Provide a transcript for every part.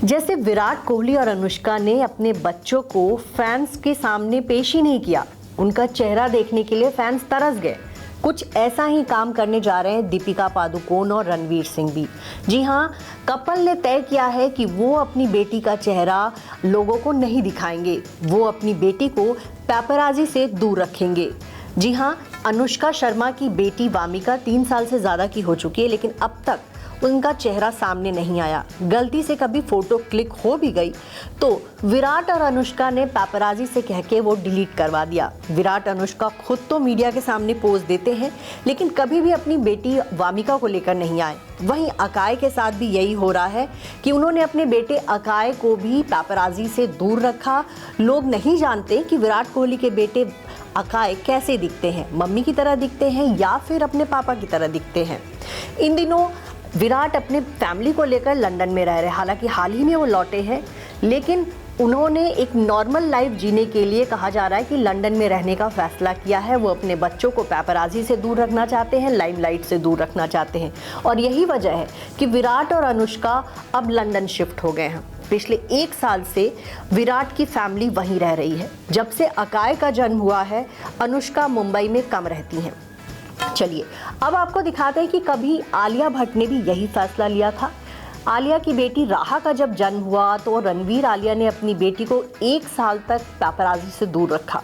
जैसे विराट कोहली और अनुष्का ने अपने बच्चों को फैंस के सामने पेश ही नहीं किया, उनका चेहरा देखने के लिए फैंस तरस गए। कुछ ऐसा ही काम करने जा रहे हैं दीपिका पादुकोण और रणवीर सिंह भी। जी हाँ, कपल ने तय किया है कि वो अपनी बेटी का चेहरा लोगों को नहीं दिखाएंगे, वो अपनी बेटी को पैपराजी से दूर रखेंगे। जी हाँ, अनुष्का शर्मा की बेटी वामिका 3 साल से ज़्यादा की हो चुकी है, लेकिन अब तक उनका चेहरा सामने नहीं आया। गलती से कभी फोटो क्लिक हो भी गई तो विराट और अनुष्का ने पैपराजी से कह के वो डिलीट करवा दिया। विराट अनुष्का खुद तो मीडिया के सामने पोज देते हैं, लेकिन कभी भी अपनी बेटी वामिका को लेकर नहीं आए। वहीं अकाय के साथ भी यही हो रहा है कि उन्होंने अपने बेटे अकाय को भी पैपराजी से दूर रखा। लोग नहीं जानते कि विराट कोहली के बेटे अकाय कैसे दिखते हैं, मम्मी की तरह दिखते हैं या फिर अपने पापा की तरह दिखते हैं। इन दिनों विराट अपने फैमिली को लेकर लंदन में रह रहे हैं। हालांकि हाल ही में वो लौटे हैं, लेकिन उन्होंने एक नॉर्मल लाइफ जीने के लिए कहा जा रहा है कि लंदन में रहने का फैसला किया है। वो अपने बच्चों को पैपराजी से दूर रखना चाहते हैं, लाइमलाइट से दूर रखना चाहते हैं, और यही वजह है कि विराट और अनुष्का अब लंदन शिफ्ट हो गए हैं। पिछले 1 साल से विराट की फैमिली वहीं रह रही है। जब से अकाय का जन्म हुआ है, अनुष्का मुंबई में कम रहती हैं। चलिए अब आपको दिखाते हैं कि कभी आलिया भट्ट ने भी यही फैसला लिया था। आलिया की बेटी राहा का जब जन्म हुआ तो रणवीर आलिया ने अपनी बेटी को 1 साल तक पैपराजी से दूर रखा।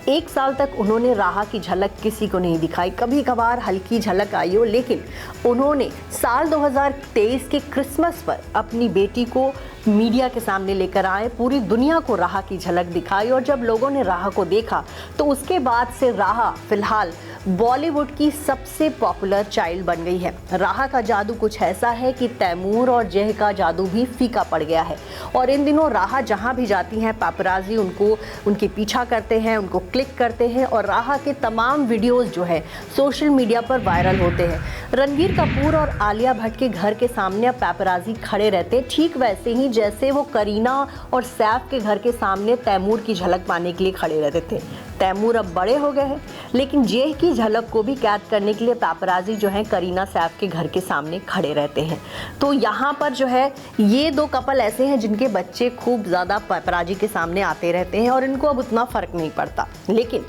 1 साल तक उन्होंने राहा की झलक किसी को नहीं दिखाई। कभी कभार हल्की झलक आई हो, लेकिन उन्होंने साल 2023 के क्रिसमस पर अपनी बेटी को मीडिया के सामने लेकर आए, पूरी दुनिया को राहा की झलक दिखाई। और जब लोगों ने राहा को देखा तो उसके बाद से राहा फिलहाल बॉलीवुड की सबसे पॉपुलर चाइल्ड बन गई है। राहा का जादू कुछ ऐसा है कि तैमूर और जय का जादू भी फीका पड़ गया है। और इन दिनों राहा जहां भी जाती हैं, पैपराजी उनके पीछा करते हैं, उनको क्लिक करते हैं, और राहा के तमाम वीडियोस जो है सोशल मीडिया पर वायरल होते हैं। रणवीर कपूर और आलिया भट्ट के घर के सामने अब पैपराजी खड़े रहते, ठीक वैसे ही जैसे वो करीना और सैफ के घर के सामने तैमूर की झलक पाने के लिए खड़े रहते थे। तैमूर अब बड़े हो गए हैं, लेकिन जेह की झलक को भी कैद करने के लिए पैपराजी जो है करीना सैफ के घर के सामने खड़े रहते हैं। तो यहाँ पर जो है ये 2 कपल ऐसे हैं जिनके बच्चे खूब ज़्यादा पैपराजी के सामने आते रहते हैं और इनको अब उतना फ़र्क नहीं पड़ता। लेकिन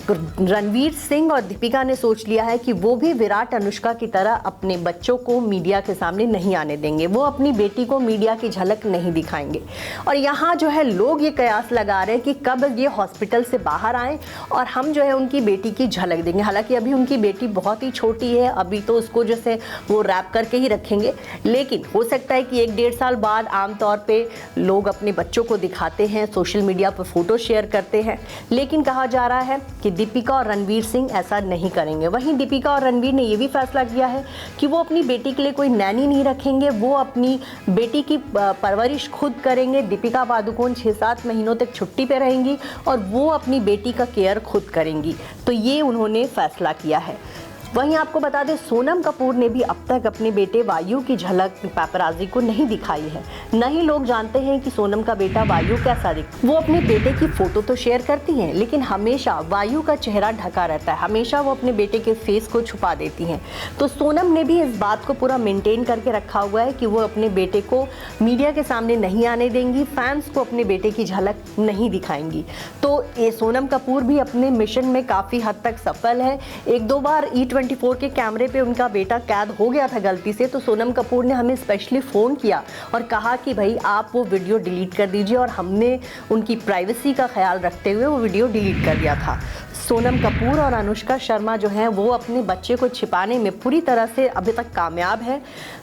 रणवीर सिंह और दीपिका ने सोच लिया है कि वो भी विराट अनुष्का की तरह अपने बच्चों को मीडिया के सामने नहीं आने देंगे। वो अपनी बेटी को मीडिया की झलक नहीं दिखाएंगे। और यहाँ जो है लोग ये कयास लगा रहे हैं कि कब ये हॉस्पिटल से बाहर आएँ और हम जो है उनकी बेटी की झलक देंगे। हालांकि अभी उनकी बेटी बहुत ही छोटी है, अभी तो उसको जैसे वो रैप करके ही रखेंगे, लेकिन हो सकता है कि 1-1.5 साल बाद आमतौर पर लोग अपने बच्चों को दिखाते हैं, सोशल मीडिया पर फोटो शेयर करते हैं। लेकिन कहा जा रहा है कि दीपिका और रणवीर सिंह ऐसा नहीं करेंगे। वहीं दीपिका और रणवीर ने यह भी फैसला किया है कि वो अपनी बेटी के लिए कोई नैनी नहीं रखेंगे, वो अपनी बेटी की परवरिश खुद करेंगे। दीपिका पादुकोण 6-7 महीनों तक छुट्टी पे रहेंगी और वो अपनी बेटी का केयर खुद करेंगी। तो ये उन्होंने फैसला किया है। वहीं आपको बता दें, सोनम कपूर ने भी अब तक अपने बेटे वायु की झलक पैपराजी को नहीं दिखाई है। न ही लोग जानते हैं कि सोनम का बेटा वायु कैसा दिखता है। वो अपने बेटे की फोटो तो शेयर करती हैं, लेकिन हमेशा वायु का चेहरा ढका रहता है, हमेशा वो अपने बेटे के फेस को छुपा देती हैं। तो सोनम ने भी इस बात को पूरा मेंटेन करके रखा हुआ है कि वो अपने बेटे को मीडिया के सामने नहीं आने देंगी, फैंस को अपने बेटे की झलक नहीं दिखाएंगी। तो ये सोनम कपूर भी अपने मिशन में काफ़ी हद तक सफल है। 1-2 बार E24 के कैमरे पे उनका बेटा कैद हो गया था गलती से, तो सोनम कपूर ने हमें स्पेशली फ़ोन किया और कहा कि भाई आप वो वीडियो डिलीट कर दीजिए, और हमने उनकी प्राइवेसी का ख्याल रखते हुए वो वीडियो डिलीट कर दिया था। सोनम कपूर और अनुष्का शर्मा जो हैं वो अपने बच्चे को छिपाने में पूरी तरह से अभी तक कामयाब है।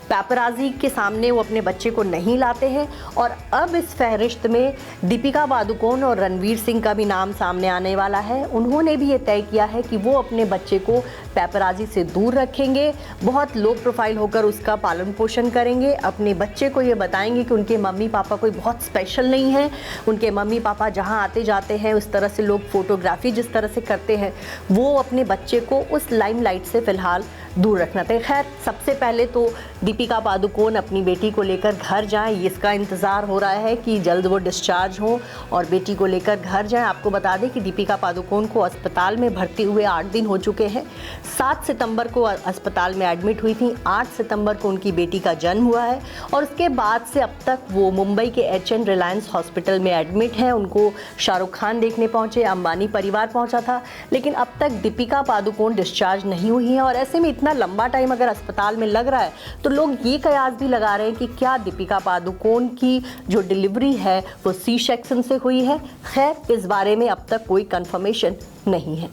पैपराजी के सामने वो अपने बच्चे को नहीं लाते हैं, और अब इस फहरिस्त में दीपिका पादुकोण और रणवीर सिंह का भी नाम सामने आने वाला है। उन्होंने भी ये तय किया है कि वो अपने बच्चे को पैपराजी से दूर रखेंगे, बहुत लो प्रोफाइल होकर उसका पालन पोषण करेंगे, अपने बच्चे को ये बताएंगे कि उनके मम्मी पापा कोई बहुत स्पेशल नहीं है। उनके मम्मी पापा जहाँ आते जाते हैं उस तरह से लोग फोटोग्राफी जिस तरह से करते हैं, वो अपने बच्चे को उस लाइमलाइट से फ़िलहाल दूर रखना था। खैर, सबसे पहले तो दीपिका पादुकोण अपनी बेटी को लेकर घर जाएं, इसका इंतज़ार हो रहा है कि जल्द वो डिस्चार्ज हो और बेटी को लेकर घर जाएं। आपको बता दें कि दीपिका पादुकोण को अस्पताल में भर्ती हुए 8 दिन हो चुके हैं। 7 सितंबर को अस्पताल में एडमिट हुई थी, 8 सितंबर को उनकी बेटी का जन्म हुआ है और उसके बाद से अब तक वो मुंबई के HN रिलायंस हॉस्पिटल में एडमिट हैं। उनको शाहरुख खान देखने पहुंचे, अंबानी परिवार पहुंचा था, लेकिन अब तक दीपिका पादुकोण डिस्चार्ज नहीं हुई है। और ऐसे में इतना लंबा टाइम अगर अस्पताल में लग रहा है तो लोग ये कयास भी लगा रहे हैं कि क्या दीपिका पादुकोण की जो डिलीवरी है वो C सेक्शन से हुई है। खैर, इस बारे में अब तक कोई कंफर्मेशन नहीं है।